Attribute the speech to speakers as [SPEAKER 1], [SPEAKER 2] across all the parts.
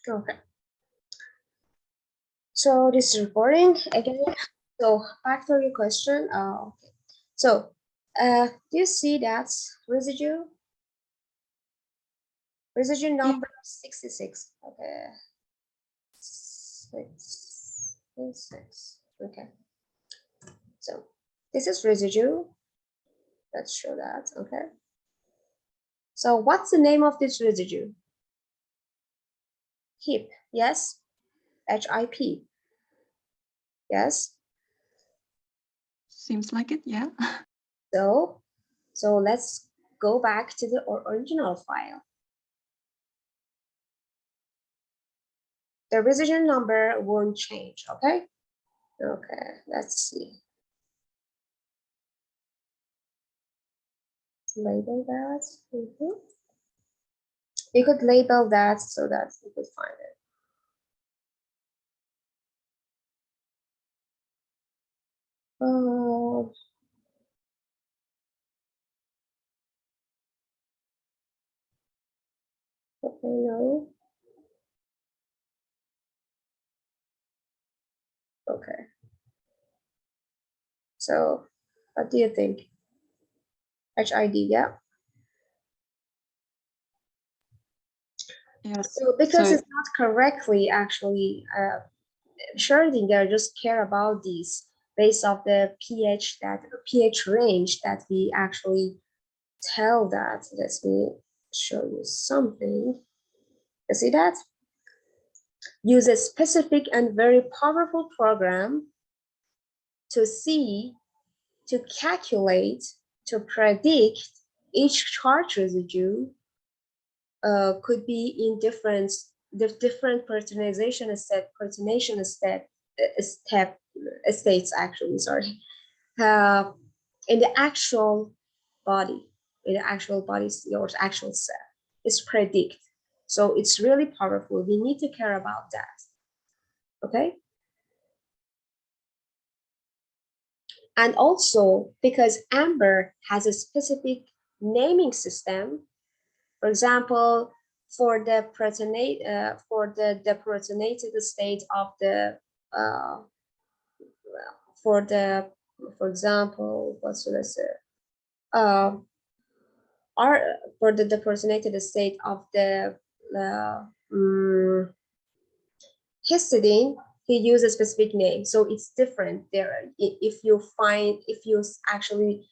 [SPEAKER 1] Okay. So this is recording again. So back to your question. Okay. So, do you see that residue? Residue number 66. Okay. 6. Okay. So this is residue. Let's show that. Okay. So what's the name of this residue? HIP. Yes. HIP. Yes.
[SPEAKER 2] Seems like it, yeah.
[SPEAKER 1] So let's go back to the original file. The residue number won't change, okay? Okay, let's see. Label that. You could label that so that you could find it. Okay, no. Okay. So, what do you think? HID, yeah.
[SPEAKER 2] Yes.
[SPEAKER 1] So because it's not correctly actually Schrodinger just care about these based off the pH range that we actually tell that. Let me show you something. You see that? Use a specific and very powerful program to see, to calculate, to predict each charge residue could be in different perturbation states actually, sorry, in the actual body, your actual cell is predict. So it's really powerful. We need to care about that. Okay. And also because Amber has a specific naming system, for example, for the deprotonated state of the for example, what should I say? For the deprotonated state of the histidine, he used a specific name, so it's different there. If you actually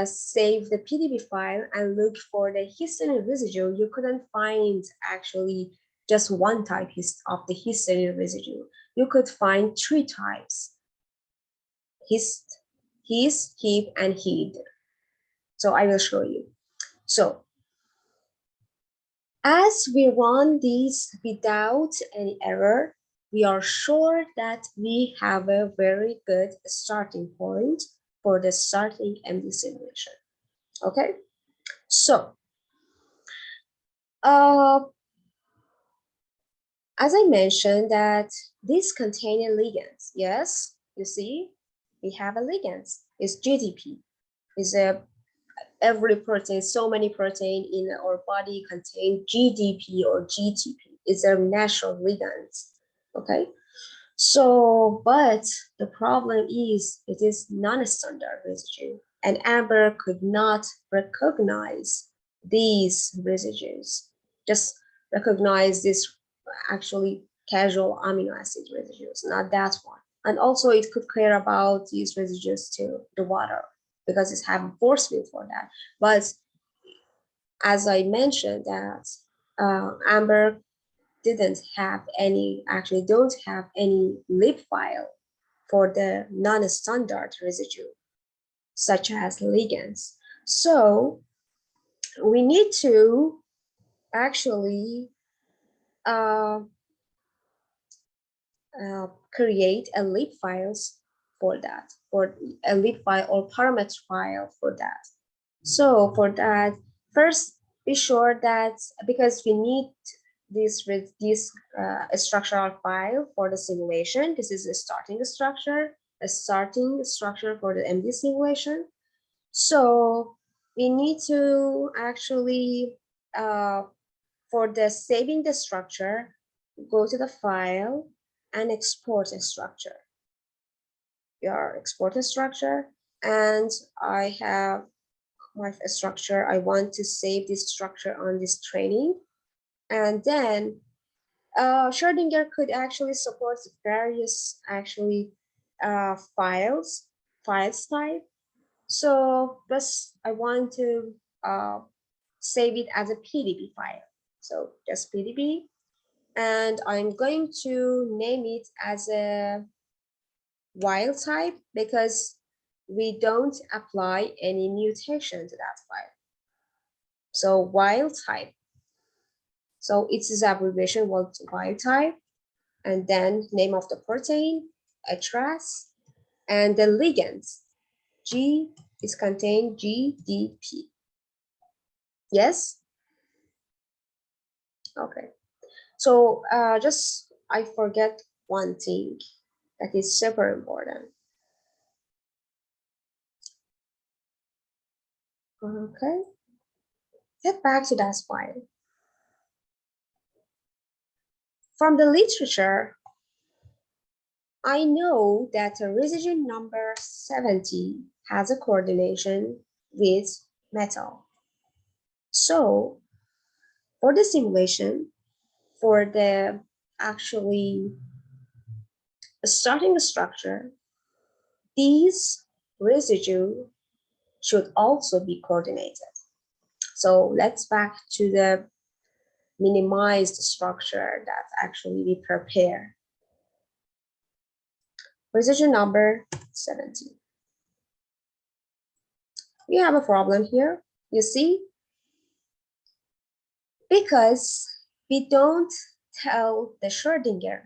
[SPEAKER 1] save the PDB file and look for the histidine residue, you couldn't find actually just one type of the histidine residue. You could find 3 types: hist, hip, and hid. So I will show you. So as we run these without any error, we are sure that we have a very good starting point for the starting MD simulation. Okay, so as I mentioned that these contain a ligand. Yes, you see, we have a ligand. It's GDP. Is a every protein, so many protein in our body contain GDP or GTP. It's a natural ligand. Okay. So, but the problem is it is non-standard residue, and Amber could not recognize these residues, just recognize this actually casual amino acid residues, not that one. And also it could care about these residues to the water because it's having force field for that. But as I mentioned that Amber don't have any lib file for the non-standard residue, such as ligands. So we need to actually create a lib files for that, for a lib file or parameter file for that. So for that, first be sure that because we need this structural file for the simulation. This is a starting structure for the MD simulation. So we need to actually for the saving the structure, go to the file and export a structure. Your export a structure, and I have my structure. I want to save this structure on this training, and then Schrodinger could actually support various files type. So thus I want to save it as a PDB file. So just PDB, and I'm going to name it as a wild type because we don't apply any mutation to that file. So wild type. So it's the abbreviation wild type, and then name of the protein, HRAS, and the ligands. G is contained GDP. Yes? Okay. So just I forget one thing that is super important. Okay. Get back to that file. From the literature, I know that a residue number 70 has a coordination with metal. So for the simulation, for the actually starting a structure, these residue should also be coordinated. So let's back to the minimized structure that actually we prepare. Residue number 70. We have a problem here, you see, because we don't tell the Schrodinger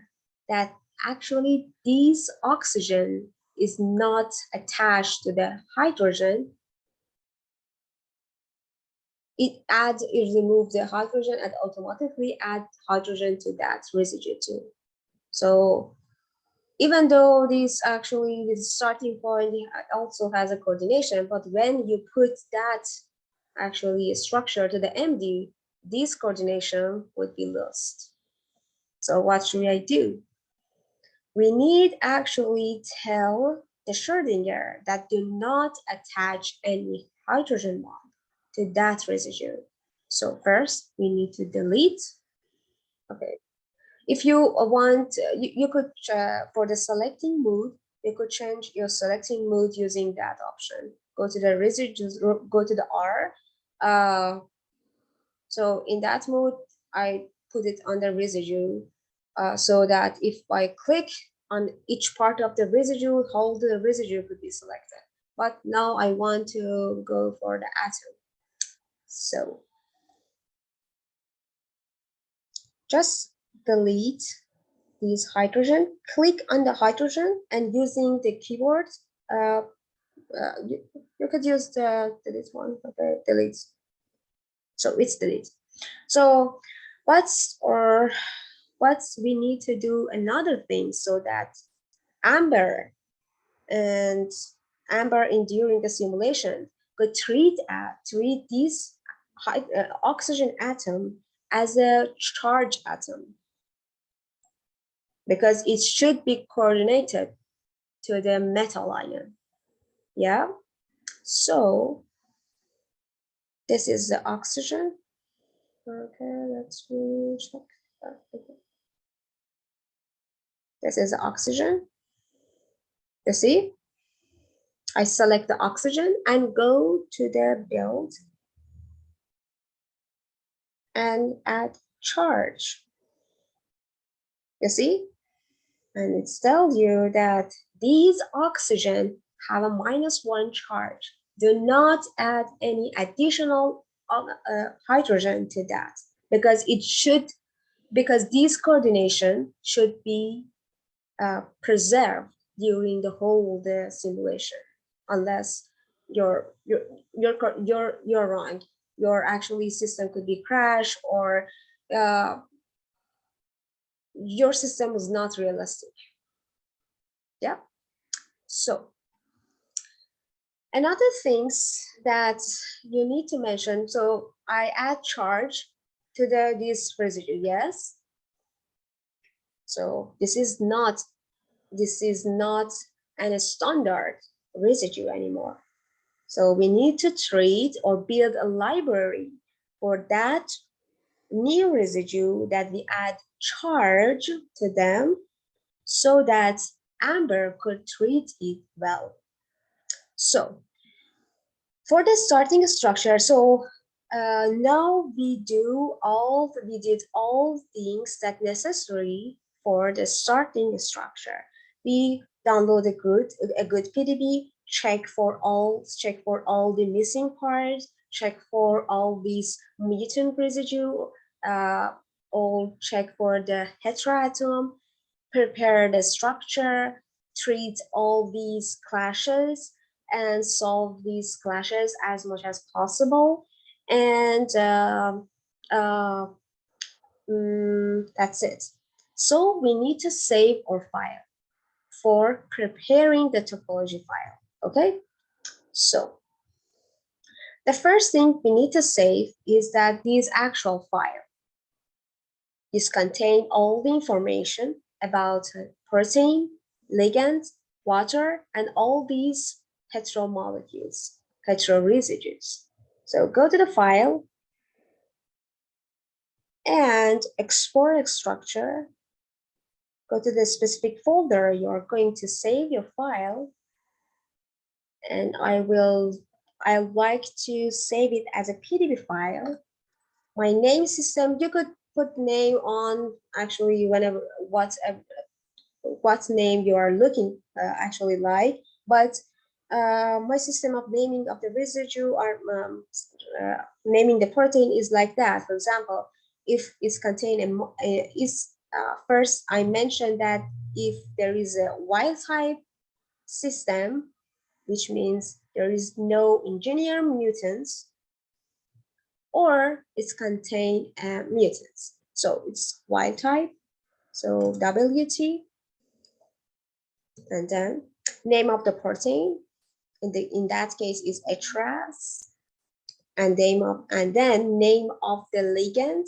[SPEAKER 1] that actually this oxygen is not attached to the hydrogen. It removes the hydrogen and automatically add hydrogen to that residue too. So even though this starting point also has a coordination, but when you put that actually structure to the MD, this coordination would be lost. So what should I do? We need actually tell the Schrodinger that do not attach any hydrogen bond to that residue. So first we need to delete. Okay. If you want, you could, for the selecting mode, you could change your selecting mode using that option. Go to the residues, go to the R. So in that mode, I put it on the residue so that if I click on each part of the residue, all the residue could be selected. But now I want to go for the atom. So just delete this hydrogen, click on the hydrogen, and using the keyboard, you could use the delete one, okay, delete. So it's delete. So what's we need to do another thing so that Amber and Amber in during the simulation could treat this oxygen atom as a charge atom, because it should be coordinated to the metal ion. Yeah, so this is the oxygen. Okay, let's check. This is the oxygen. You see, I select the oxygen and go to the build and add charge. You see, and it tells you that these oxygen have a -1 charge. Do not add any additional hydrogen to that, because this coordination should be preserved during the whole simulation, unless you're wrong. Your actually system could be crashed, or your system is not realistic. Yeah. So another things that you need to mention. So I add charge to this residue. Yes. So this is not a standard residue anymore. So we need to treat or build a library for that new residue that we add charge to them so that Amber could treat it well. So for the starting structure, so now we did all things that necessary for the starting structure. We download a good PDB, check for all the missing parts, check for all these mutant residue, or check for the heteroatom, prepare the structure, treat all these clashes, and solve these clashes as much as possible. And that's it. So we need to save our file for preparing the topology file, okay? So the first thing we need to save is that this actual file is contain all the information about protein, ligand, water, and all these heteromolecules, heteroresidues. So go to the file and export a structure. Go to the specific folder you're going to save your file. And I like to save it as a PDB file. My name system, you could put name on actually whenever what name you are looking actually like, but my system of naming of the residue or naming the protein is like that. For example, if it's contained first I mentioned that if there is a wild type system, which means there is no engineered mutants, or it's contained mutants. So it's wild type, so WT, and then name of the protein in that case is HRAS, and then name of the ligand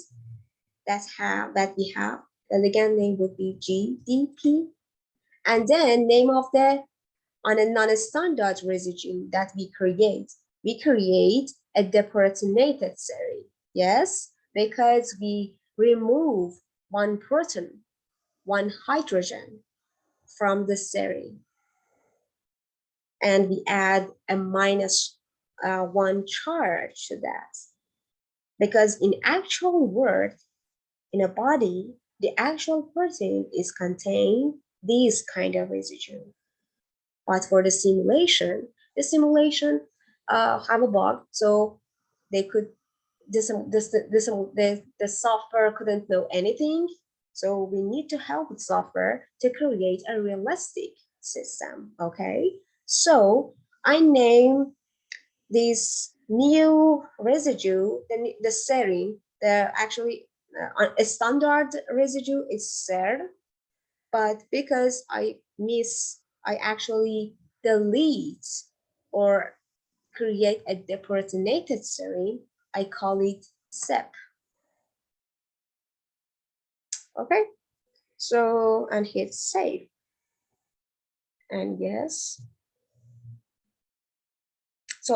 [SPEAKER 1] that we have. The ligand name would be GDP, and then name of the on a non-standard residue that we create. We create a deprotonated serine. Yes, because we remove one proton, one hydrogen from the serine, and we add a -1 charge to that. Because in actual work, in a body, the actual protein is contained these kind of residue. But for the simulation have a bug, so they could the software couldn't know anything. So we need to help the software to create a realistic system. Okay, so I name this new residue the serine. A standard residue is ser, but because I actually delete or create a deprotonated serine, I call it sep. Okay, so and hit save. And yes, so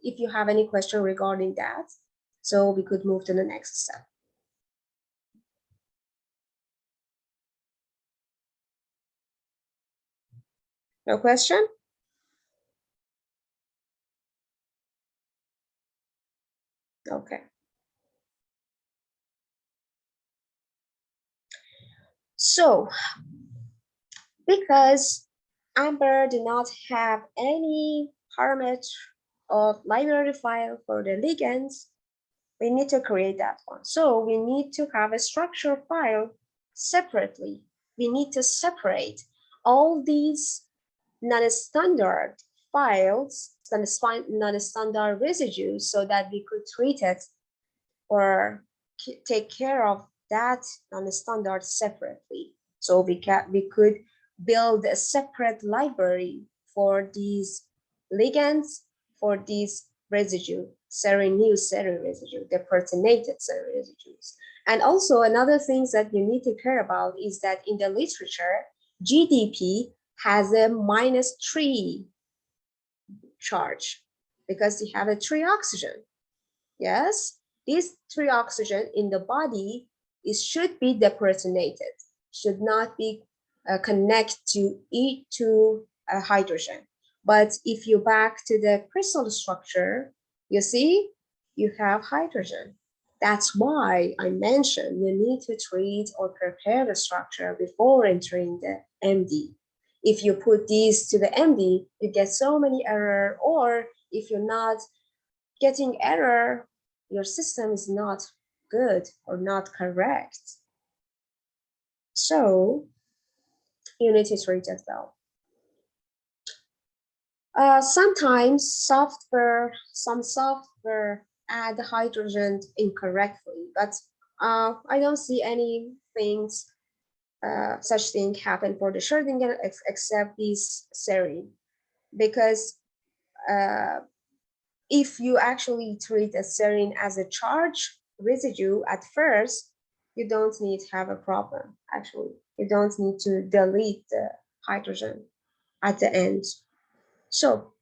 [SPEAKER 1] if you have any question regarding that, so we could move to the next step. No question? Okay. So, because Amber did not have any parameter of library file for the ligands, we need to create that one. So we need to have a structure file separately. We need to separate all these non-standard files, non-standard residues, so that we could treat it or take care of that non-standard separately. So we could build a separate library for these ligands, for these residue, new serine residue, the protonated serine residues. And also another thing that you need to care about is that in the literature, GDP has a -3 charge because you have a 3 oxygen. Yes, these 3 oxygen in the body should be deprotonated, should not be connect to E2 hydrogen. But if you back to the crystal structure, you see you have hydrogen. That's why I mentioned you need to treat or prepare the structure before entering the MD. If you put these to the MD, you get so many error, or if you're not getting error, your system is not good or not correct. So you need to treat as well. Sometimes some software add hydrogen incorrectly, but I don't see any things, such thing happen for the Schrodinger except this serine, because if you actually treat a serine as a charge residue at first, you don't need to have a problem. Actually, you don't need to delete the hydrogen at the end. So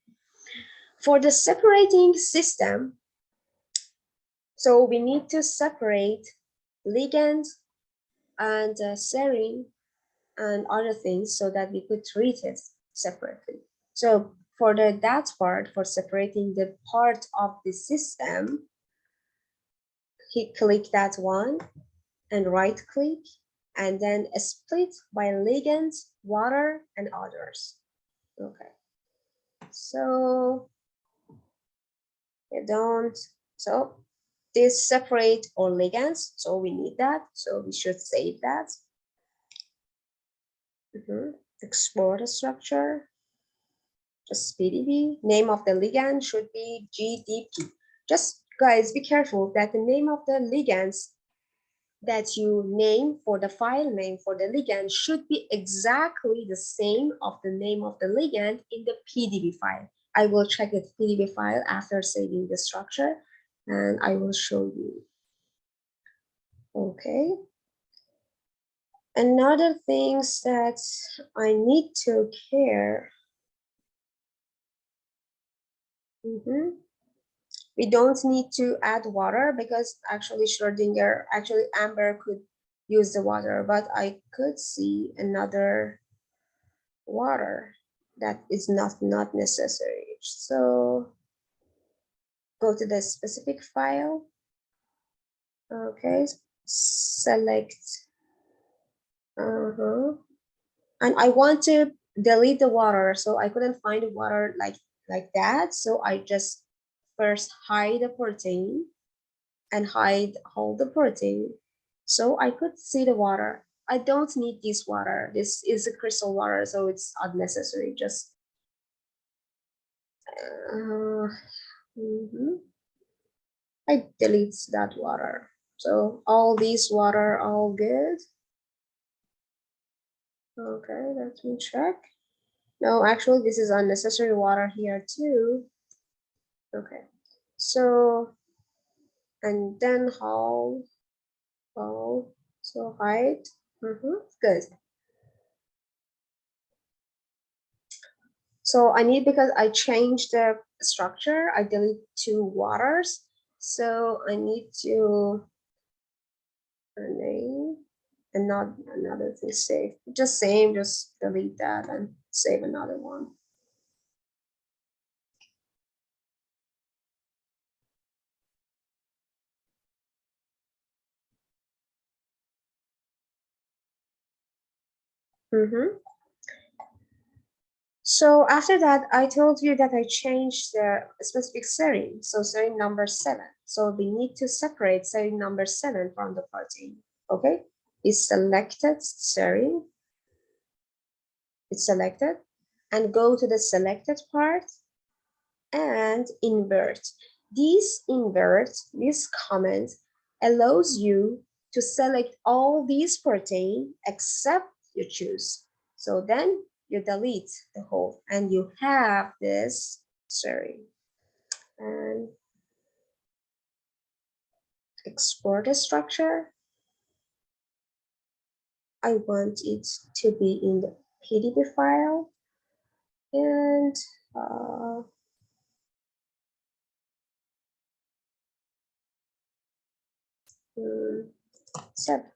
[SPEAKER 1] for the separating system, so we need to separate ligand and serine and other things so that we could treat it separately. So for that part, for separating the part of the system, click that one and right click, and then split by ligands, water, and others. Okay, so you don't, so this separate all ligands, so we need that, so we should save that. Explore the structure, just PDB. Name of the ligand should be GDP. Just guys, be careful that the name of the ligands that you name for the file name for the ligand should be exactly the same of the name of the ligand in the PDB file. I will check the PDB file after saving the structure and I will show you. Okay. Another things that I need to care. We don't need to add water because actually Schrodinger, actually Amber could use the water, but I could see another water that is not necessary. So go to the specific file. Okay, select. And I want to delete the water, so I couldn't find the water like that. So I just first hide the protein and hide all the protein, so I could see the water. I don't need this water. This is a crystal water, so it's unnecessary. Just I delete that water. So all these water, all good. Okay, let me check. No, actually, this is unnecessary water here too. Okay, so and then how? So height. Good. So I need, because I changed the structure, I delete 2 waters. So I need to name and not another thing save. Just same, just delete that and save another one. So after that, I told you that I changed the specific serine, so serine number 7. So we need to separate serine number 7 from the protein. Okay, it's selected serine. It's selected, and go to the selected part and invert. This comment allows you to select all these protein except you choose. So then you delete the whole and you have this serine. And export the structure. I want it to be in the PDB file, and seven.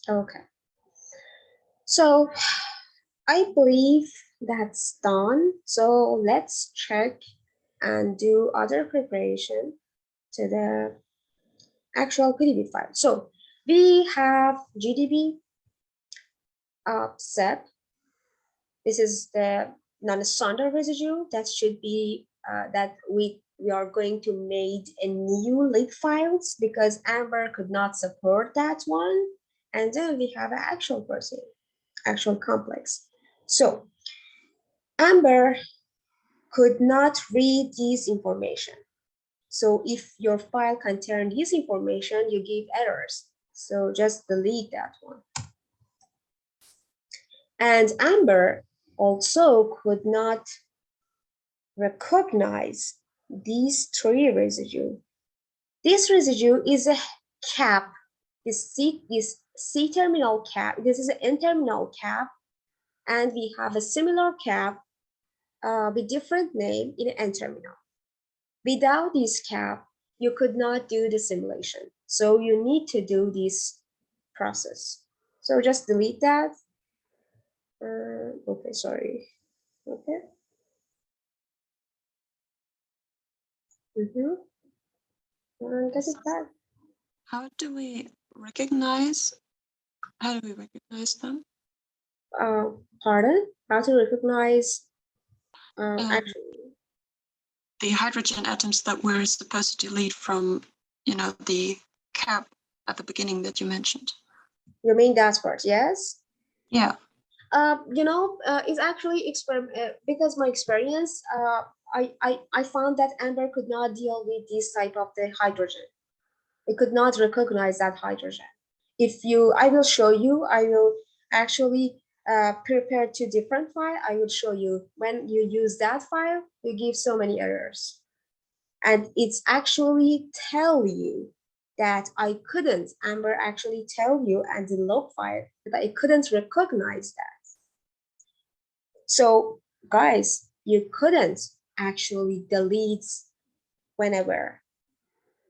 [SPEAKER 1] Okay. So I believe that's done. So let's check and do other preparation to the actual PDB file. So we have GDB SEP. This is the non-standard residue that should be that we are going to make a new lib files because Amber could not support that one. And then we have an actual person, actual complex. So Amber could not read this information. So if your file contains this information, you give errors. So just delete that one. And Amber also could not recognize these three residue. This residue is a cap, this C-terminal cap. This is an N-terminal cap, and we have a similar cap with different name in N-terminal. Without this cap, you could not do the simulation. So you need to do this process. So just delete that. Okay, sorry. Okay. That is that.
[SPEAKER 2] How do we recognize? How do we recognize them?
[SPEAKER 1] Pardon? How to recognize actually
[SPEAKER 2] the hydrogen atoms that we're supposed to delete from, the cap at the beginning that you mentioned.
[SPEAKER 1] You mean that part? Yes.
[SPEAKER 2] Yeah.
[SPEAKER 1] It's actually because my experience. I found that Amber could not deal with this type of the hydrogen. It could not recognize that hydrogen. I will show you. I will actually prepare two different files. I will show you when you use that file, you give so many errors. And it's actually tell you that I couldn't, Amber actually tell you and the log file that I couldn't recognize that. So guys, you couldn't actually delete whenever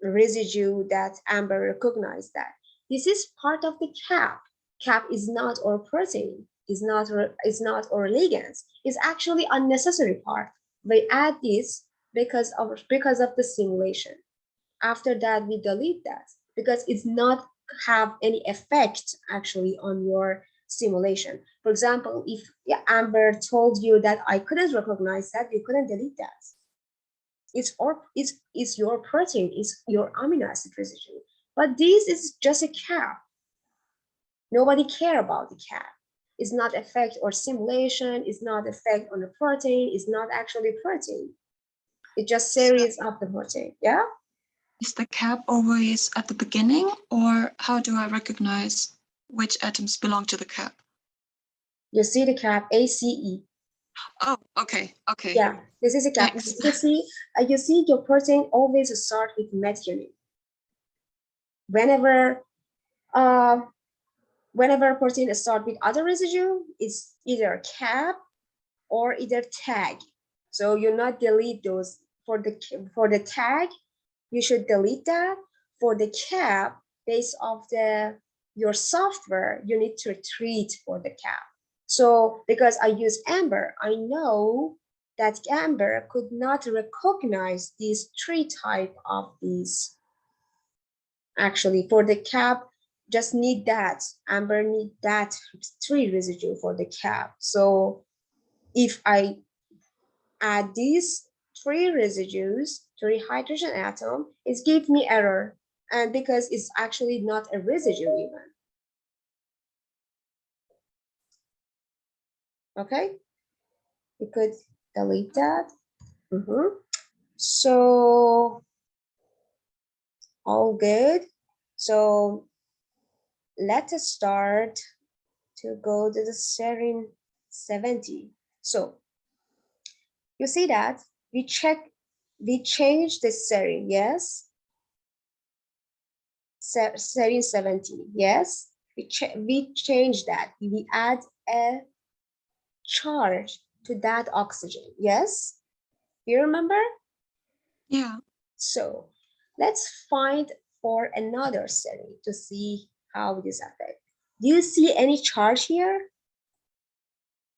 [SPEAKER 1] residue that Amber recognized that. This is part of the cap. Cap is not our protein, is not our ligands. It's actually unnecessary part. We add this because of the simulation. After that, we delete that because it's not have any effect actually on your simulation. For example, if Amber told you that I couldn't recognize that, you couldn't delete that. It's your protein, it's your amino acid residue. But this is just a cap. Nobody care about the cap. It's not effect or simulation, it's not effect on the protein, it's not actually protein. It just series of the protein, yeah?
[SPEAKER 2] Is the cap always at the beginning, or how do I recognize which atoms belong to the cap?
[SPEAKER 1] You see the cap, ACE.
[SPEAKER 2] Oh, okay.
[SPEAKER 1] Yeah, this is a cap. You see your protein always start with methionine. Whenever protein start with other residue, it's either cap or either tag. So you not delete those for the tag. You should delete that. For the cap, based off your software, you need to treat for the cap. So because I use Amber, I know that Amber could not recognize these three type of these. Actually, for the cap, just need that. Amber need that three residue for the cap. So if I add these three residues, three hydrogen atom, it gives me error. And because it's actually not a residue even. Okay, you could delete that. So all good. So let us start to go to the serine 70. So you see that we change the serine, yes? Serine 70, yes? We change that. We add a charge to that oxygen, yes? You remember?
[SPEAKER 2] Yeah.
[SPEAKER 1] So let's find for another serine to see how this affects. Do you see any charge here?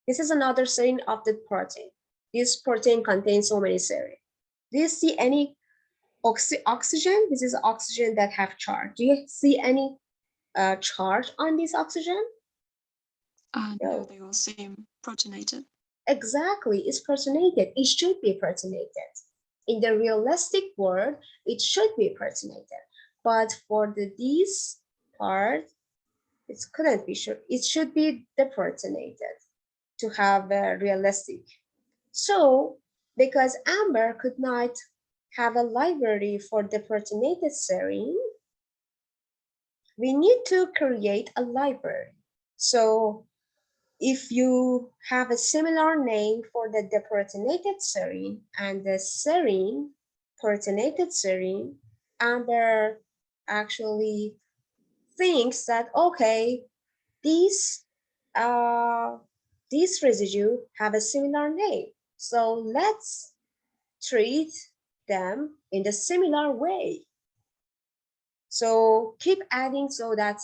[SPEAKER 1] This is another serine of the protein. This protein contains so many serine. Do you see any oxygen? This is oxygen that have charge. Do you see any charge on this oxygen?
[SPEAKER 2] No, they all seem protonated.
[SPEAKER 1] Exactly, it's protonated. It should be protonated. In the realistic world, it should be protonated. But for this part, it couldn't be sure. It should be deprotonated to have a realistic. So, because Amber could not have a library for deprotonated serine, we need to create a library. So, if you have a similar name for the deprotonated serine and the serine, protonated serine, Amber actually thinks that, okay, these residue have a similar name. So let's treat them in the similar way. So keep adding so that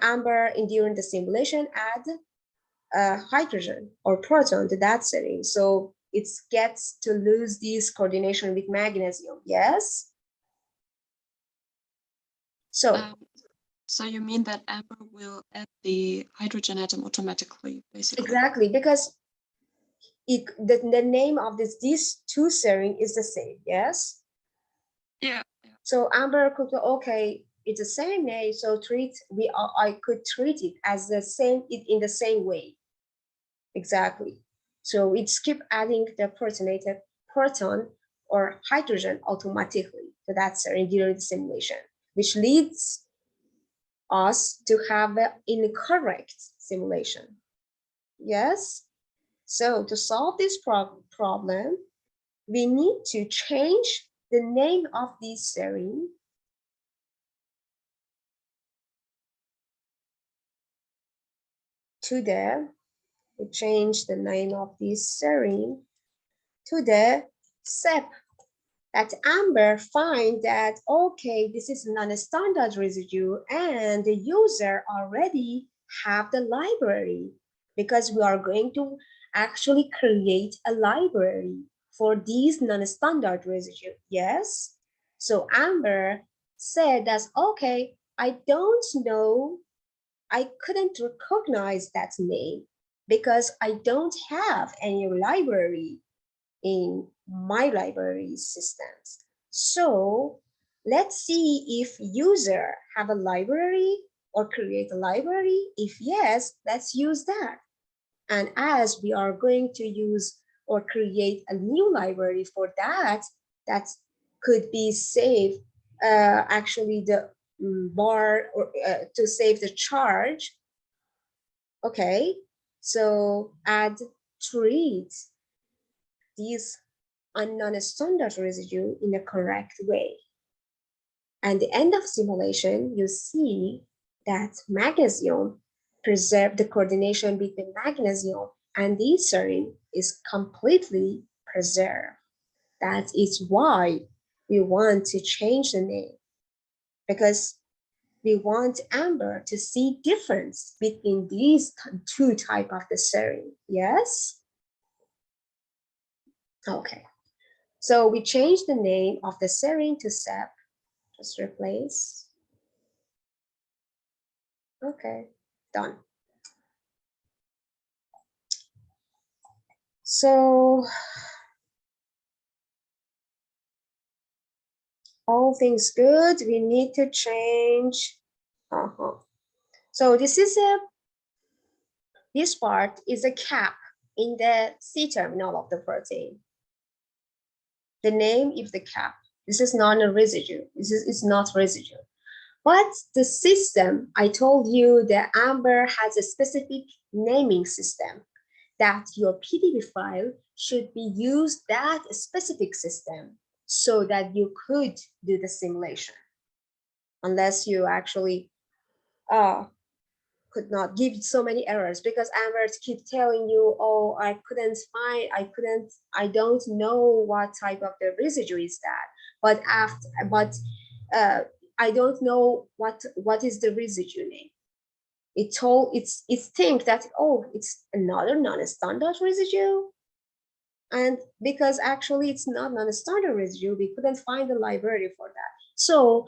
[SPEAKER 1] Amber during the simulation add hydrogen or proton to that setting. So it gets to lose this coordination with magnesium, yes?
[SPEAKER 2] So you mean that Amber will add the hydrogen atom automatically, basically?
[SPEAKER 1] Exactly, because the name of these two serine is the same, yes?
[SPEAKER 2] Yeah.
[SPEAKER 1] So Amber could, okay, it's the same name, so I could treat it as the same, in the same way. Exactly. So it keep adding the protonated proton or hydrogen automatically to that serine during the simulation, which leads us to have an incorrect simulation. Yes? So to solve this problem, we need to change the name of this serine to we change the name of this serine to the CEP. That Amber find that, okay, this is non-standard residue and the user already have the library, because we are going to actually create a library for these non-standard residue, yes? So Amber said that, okay, I don't know, I couldn't recognize that name because I don't have any library in my library systems. So let's see if user have a library or create a library. If yes, let's use that. And as we are going to use or create a new library for that, that could be saved, actually the bar or to save the charge. Okay, so add treat these non-standard residue in a correct way. And the end of simulation, you see that magnesium preserve the coordination between magnesium and the serine is completely preserved. That is why we want to change the name, because we want Amber to see difference between these two types of the serine. Yes? Okay. So we changed the name of the serine to CEP. Just replace. Okay, done. So all things good, we need to change. So this part is a cap in the C-terminal of the protein. The name is the cap. This is not a residue. It's not residue. But the system, I told you that Amber has a specific naming system, that your PDB file should be used that specific system so that you could do the simulation. Unless you actually could not give so many errors, because Amber keep telling you, oh, I don't know what type of the residue is that. But I don't know what is the residue name. It's think that, oh, it's another non-standard residue. And because actually it's not non-standard residue, we couldn't find a library for that. So,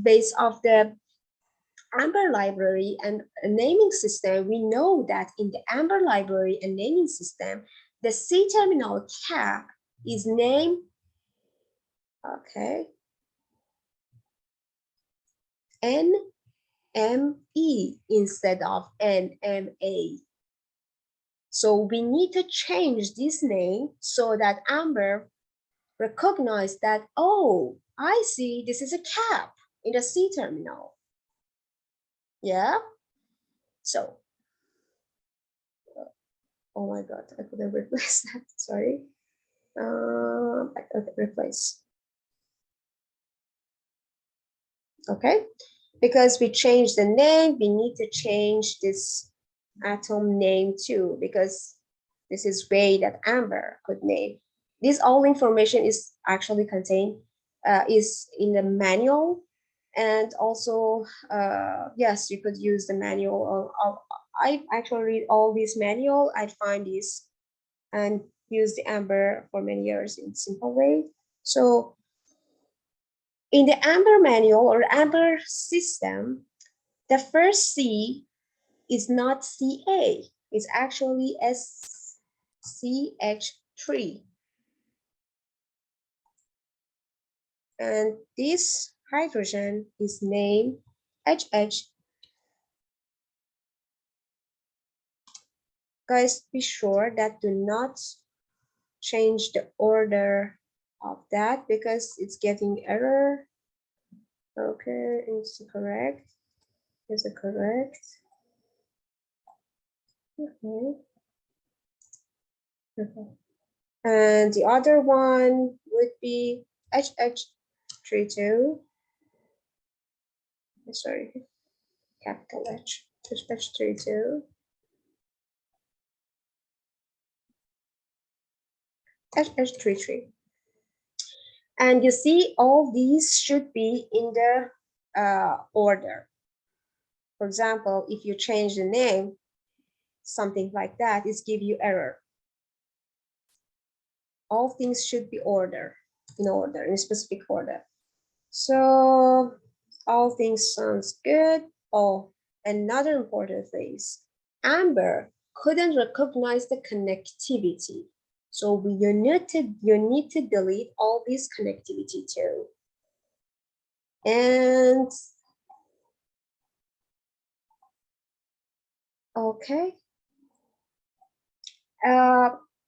[SPEAKER 1] based off the Amber library and a naming system, we know that in the Amber library and naming system, the C-terminal cap is named, okay, NME instead of NMA. So we need to change this name so that Amber recognize that, oh, I see this is a cap in the C-terminal. Yeah. So, oh my God, I couldn't replace that. Sorry. Okay, replace. Okay, because we changed the name, we need to change this atom name too, because this is way that Amber could name. This all information is actually contained, is in the manual, and also, yes, you could use the manual. I actually read all this manual. I find this and use the Amber for many years in simple way. So in the Amber manual or Amber system, the first C is not Ca, it's actually SCH3. And this hydrogen is named HH. Guys, be sure that do not change the order of that because it's getting error. Okay, it's correct. Is it correct? Okay. Okay. And the other one would be HH32. Sorry, capital H, HH32. HH33. And you see, all these should be in the order. For example, if you change the name, something like that, is give you error. All things should be in a specific order. So all things sounds good. Oh, another important thing is Amber couldn't recognize the connectivity. So you need to delete all this connectivity too. And okay.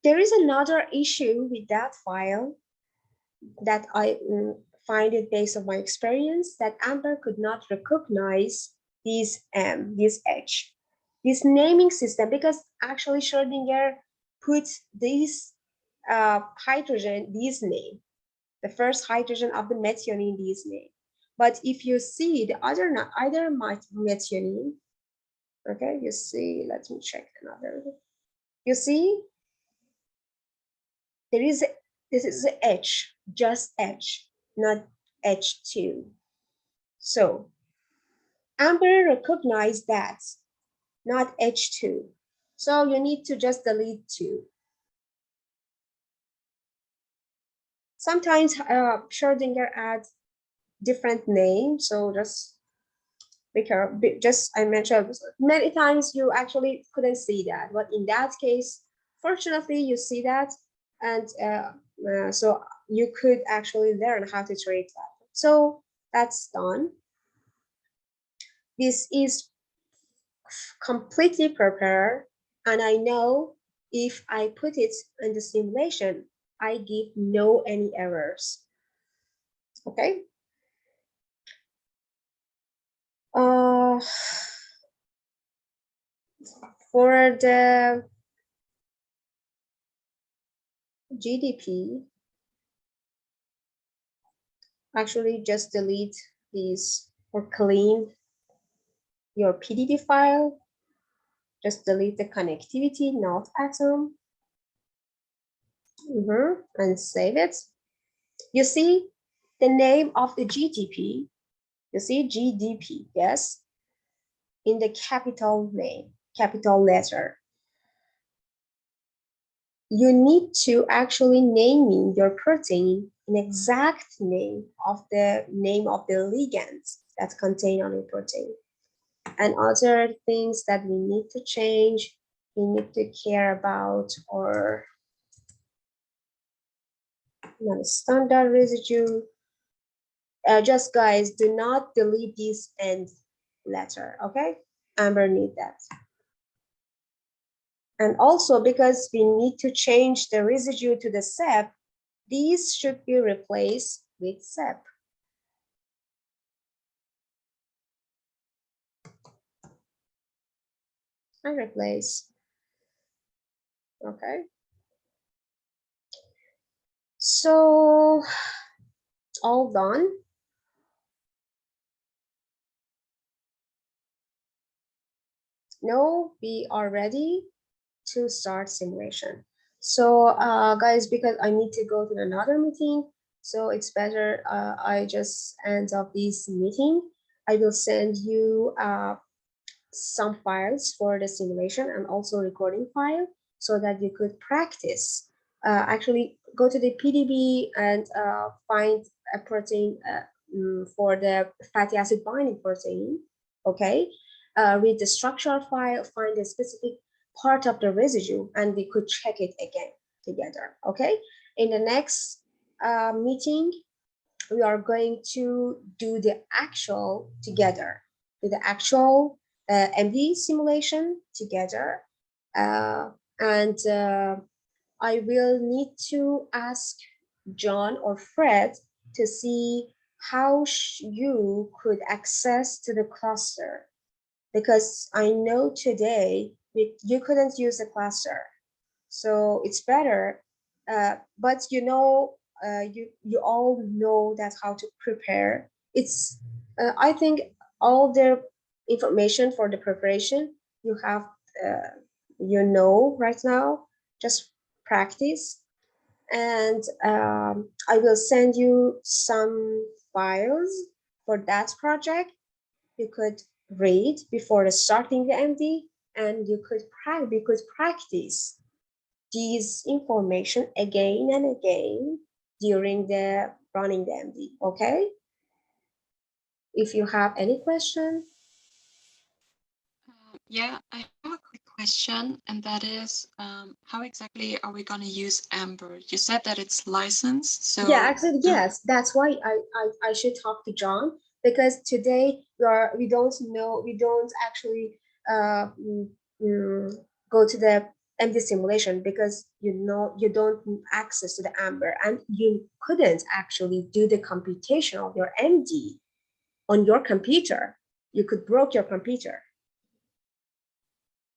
[SPEAKER 1] There is another issue with that file that I find it based on my experience, that Amber could not recognize this M, this H, this naming system, because actually Schrodinger put this hydrogen, this name, the first hydrogen of the methionine, this name. But if you see the other methionine, okay, you see, let me check another. You see, this is H, just H, not H2. So Amber recognized that, not H2. So you need to just delete 2. Sometimes Schrodinger adds different names, so just I mentioned many times you actually couldn't see that, but in that case, fortunately, you see that, and so you could actually learn how to treat that. So that's done. This is completely prepared, and I know if I put it in the simulation, I give no any errors. Okay. For the GDP, actually just delete these or clean your PDD file. Just delete the connectivity, not atom. And save it. You see the name of the GDP. You see GDP, yes, in the capital name, capital letter. You need to actually naming your protein an exact name of the ligands that contain on your protein. And other things that we need to change, we need to care about, or non-standard residue. Just guys, do not delete this end letter, okay? Amber need that. And also because we need to change the residue to the SEP, these should be replaced with SEP. And replace, okay? So, all done. Now we are ready to start simulation. So guys, because I need to go to another meeting, so it's better I just end up this meeting. I will send you some files for the simulation and also recording file so that you could practice. Actually go to the PDB and find a protein for the fatty acid binding protein, okay? Read the structural file, find a specific part of the residue, and we could check it again together, okay? In the next meeting, we are going to do the actual together, do the actual MD simulation together. And I will need to ask John or Fred to see how you could access to the cluster, because I know today you couldn't use the cluster. So it's better, but you know, you all know that how to prepare. It's I think all the information for the preparation you have, you know right now. Just practice, and I will send you some files for that project. You could read before starting the MD, and you could practice these information again and again during the running the MD, okay? If you have any question.
[SPEAKER 2] Yeah, I have a quick question, and that is, how exactly are we going to use Amber? You said that it's licensed, so
[SPEAKER 1] yeah, actually, yes, that's why I should talk to John, because today we don't actually go to the MD simulation because you don't access to the Amber, and you couldn't actually do the computation of your MD on your computer. You could broke your computer.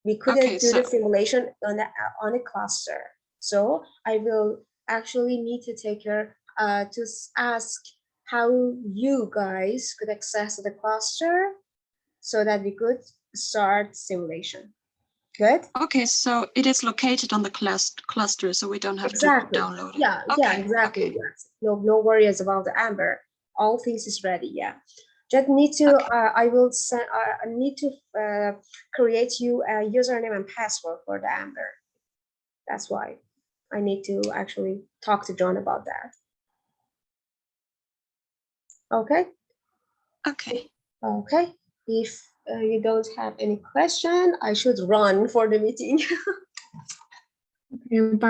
[SPEAKER 1] We couldn't do the simulation on a cluster. So I will actually need to take care to ask how you guys could access the cluster so that we could start simulation. Good.
[SPEAKER 2] Okay, so it is located on the cluster, so we don't have to download it.
[SPEAKER 1] Yeah, exactly.
[SPEAKER 2] Okay.
[SPEAKER 1] Yes. No worries about the Amber. All things is ready. Yeah. Just need to. I will send. I need to create you a username and password for the Amber. That's why I need to actually talk to John about that. Okay.
[SPEAKER 2] Okay.
[SPEAKER 1] Okay. If you don't have any question, I should run for the meeting.
[SPEAKER 3] Okay, bye.